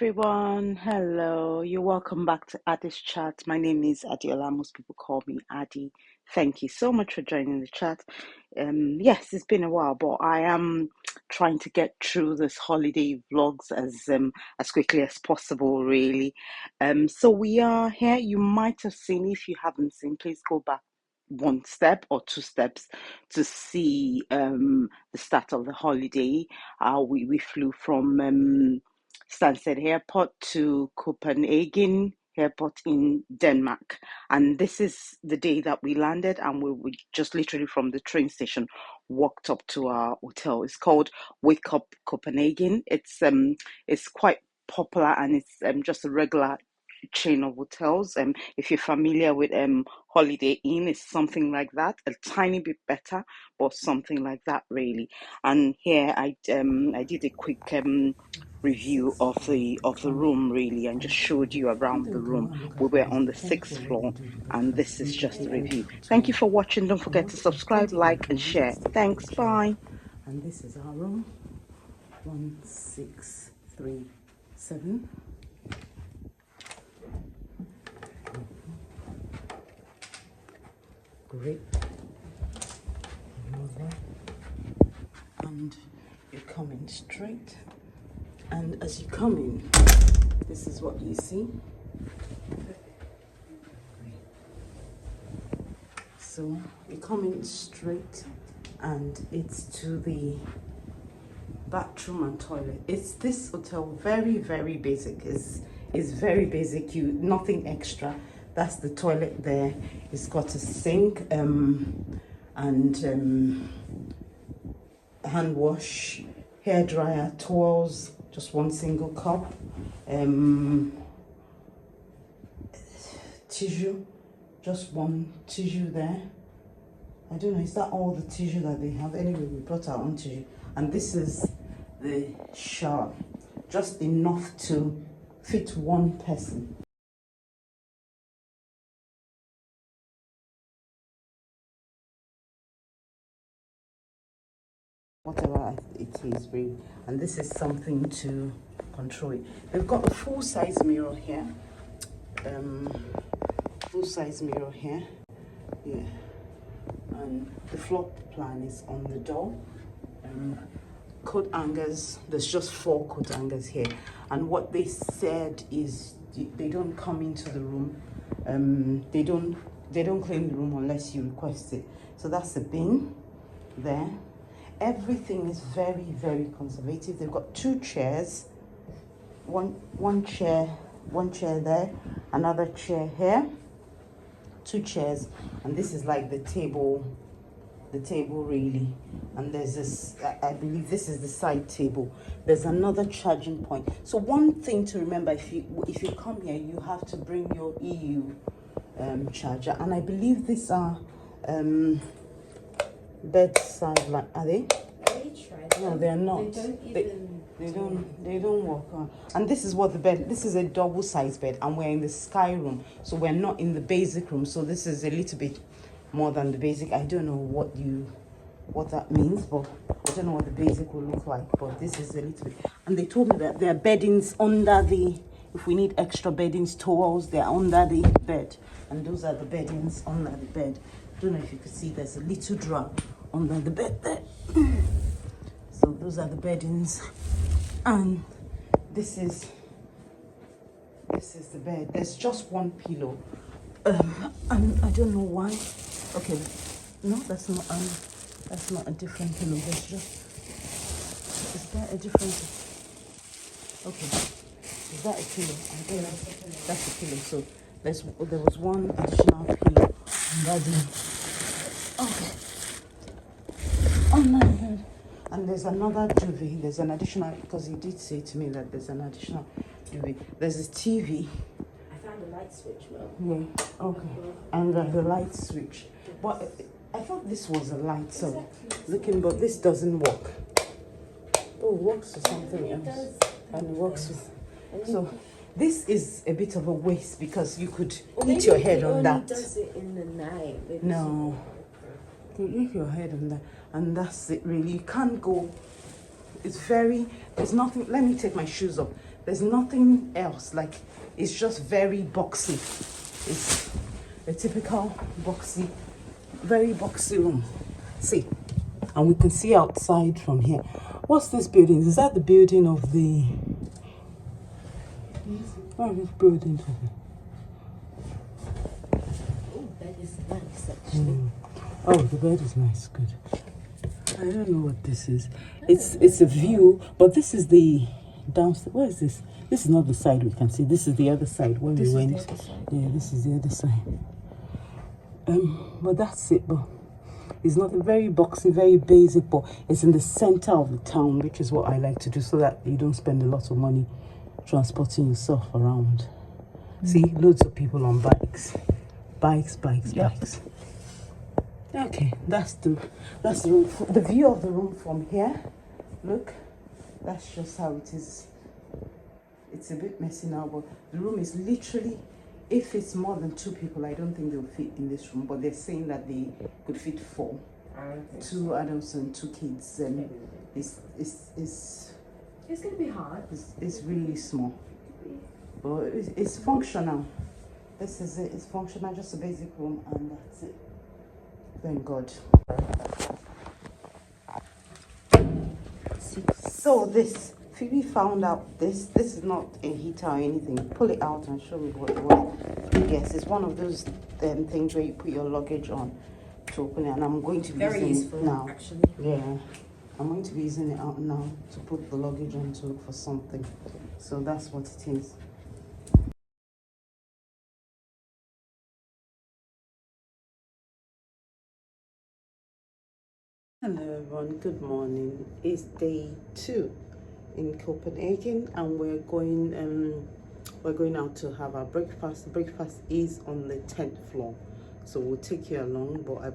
everyone. Hello. You're welcome back to Addy's chat. My name is Adiola. Most people call me Addy. Thank you so much for joining the chat. Yes, it's been a while, but I am trying to get through this holiday vlogs as quickly as possible, really. So we are here. You might have seen. If you haven't seen, please go back one step or two steps to see the start of the holiday. We flew from Stansted Airport to Copenhagen Airport in Denmark. And this is the day that we landed, and we just literally from the train station walked up to our hotel. It's called Wake Up Copenhagen. It's quite popular, and it's just a regular chain of hotels. If you're familiar with Holiday Inn, it's something like that, a tiny bit better, but something like that really. And here I did a quick review of the room really, and just showed you around the room. We were on the sixth floor, and this is just a review. Thank you for watching. Don't forget to subscribe, like, and share. Thanks. Bye. And this is our room, 1637. Great. And you come in straight, and as you come in, this is what you see. So you come in straight, and it's to the bathroom and toilet. It's this hotel very basic. Is very basic. Nothing extra. That's the toilet there. It's got a sink and hand wash, hair dryer, towels, just one single cup, tissue, just one tissue there. I don't know, is that all the tissue that they have? Anyway, we brought our own tissue. And this is the shower, just enough to fit one person. Whatever it is, really. And this is something to control it. They've got a full-size mirror here. Full-size mirror here. Yeah. And the floor plan is on the door. Coat hangers, there's just 4 coat hangers here. And what they said is they don't come into the room. They don't clean the room unless you request it. So that's the bin there. Everything is very conservative. They've got 2 chairs, one chair there, another chair here, 2 chairs, and this is like the table really. And there's this, I believe this is the side table. There's another charging point. So one thing to remember, if you come here, you have to bring your EU charger. And I believe these are bedside light. Are they? No, they're not. They don't work on. And this is what the bed. This is a double-sized bed, and we're in the sky room, so we're not in the basic room. So this is a little bit more than the basic. I don't know what that means, but I don't know what the basic will look like. But this is a little bit. And they told me that there are beddings under the. If we need extra beddings, towels, they're under the bed, and those are the beddings under the bed. I don't know if you could see. There's a little drawer under the bed there. So those are the beddings, and this is the bed. There's just one pillow, and I don't know why. Okay, no, that's not a different pillow. There's just, is that a different? Okay, is that a pillow? I don't know. That's a pillow. So there was one additional pillow under the. Okay. On my bed. And there's another duvet. There's an additional, because he did say to me that there's an additional duvet. There's a TV. I found a light switch, Mel. Yeah, okay. And the light switch. But I thought this was a light, so exactly. Looking, but this doesn't work. Oh, it works with something else. And it works with. So this is a bit of a waste, because you could hit your head on that. Does it in the night? Maybe no. You hit your head on that. And that's it really. You can't go. It's very, there's nothing. Let me take my shoes off. There's nothing else. Like, it's just very boxy. It's a typical boxy, very boxy room. See, and we can see outside from here. What's this building? Is that the building of the? What are these buildings? Oh, bed is nice actually. Oh, the bed is nice. Good. I don't know what this is. It's a view, but this is the downstairs. Where is this? This is not the side we can see. This is the other side where we went. Yeah, this is the other side. But that's it. But it's not very boxy, very basic, but it's in the center of the town, which is what I like to do, so that you don't spend a lot of money transporting yourself around. See, loads of people on bikes. Bikes. Okay, that's the room. The view of the room from here. Look, that's just how it is. It's a bit messy now, but the room is literally, if it's more than 2 people, I don't think they'll fit in this room, but they're saying that they could fit 4. 2 adults and 2 kids, and it's gonna be hard. It's really small, but it's functional. This is it. It's functional, just a basic room, and that's it. Thank God. So this, Phoebe found out this is not a heater or anything. Pull it out and show me what it was. Yes, it's one of those things where you put your luggage on to open it, and I'm going to be using it now. Actually. Yeah, I'm going to be using it out now to put the luggage on to look for something. So that's what it is. Hello everyone, good morning. It's day 2 in Copenhagen, and we're going out to have our breakfast. The breakfast is on the 10th floor, so we'll take you along, but I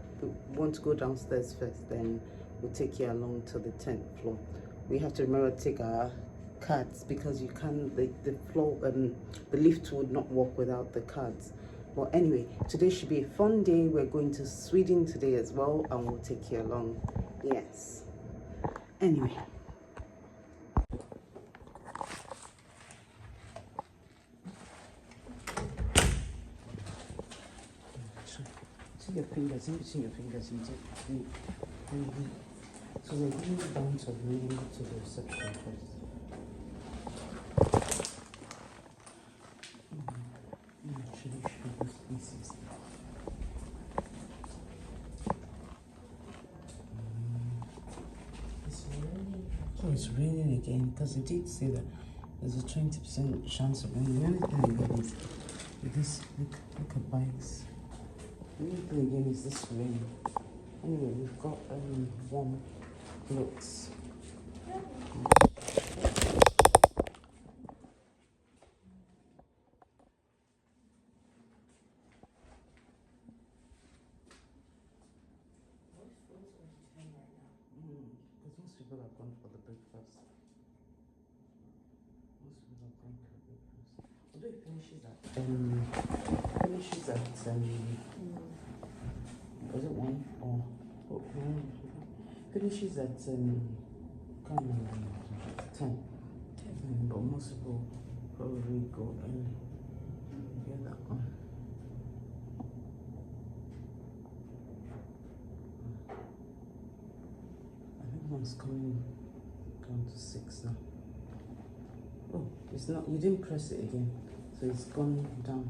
want to go downstairs first, then we'll take you along to the 10th floor. We have to remember to take our cards, because you can, the floor, the lift would not work without the cards. But anyway, today should be a fun day. We're going to Sweden today as well, and we'll take you along. Yes. Anyway. See your fingers, in between your fingers. So we're going down to the reception first. Oh, it's raining again, because it did say that there's a 20% chance of rain. The only thing again is with this, look at bikes. The only thing again is this rain. Anyway, we've got warm clothes. Because most people have gone for the breakfast. Although it finishes at was it 1 or finishes at can't remember, 10. But most people probably go and get that one. I think one's coming down to 6 now. Oh, it's not, you didn't press it again, so it's gone down.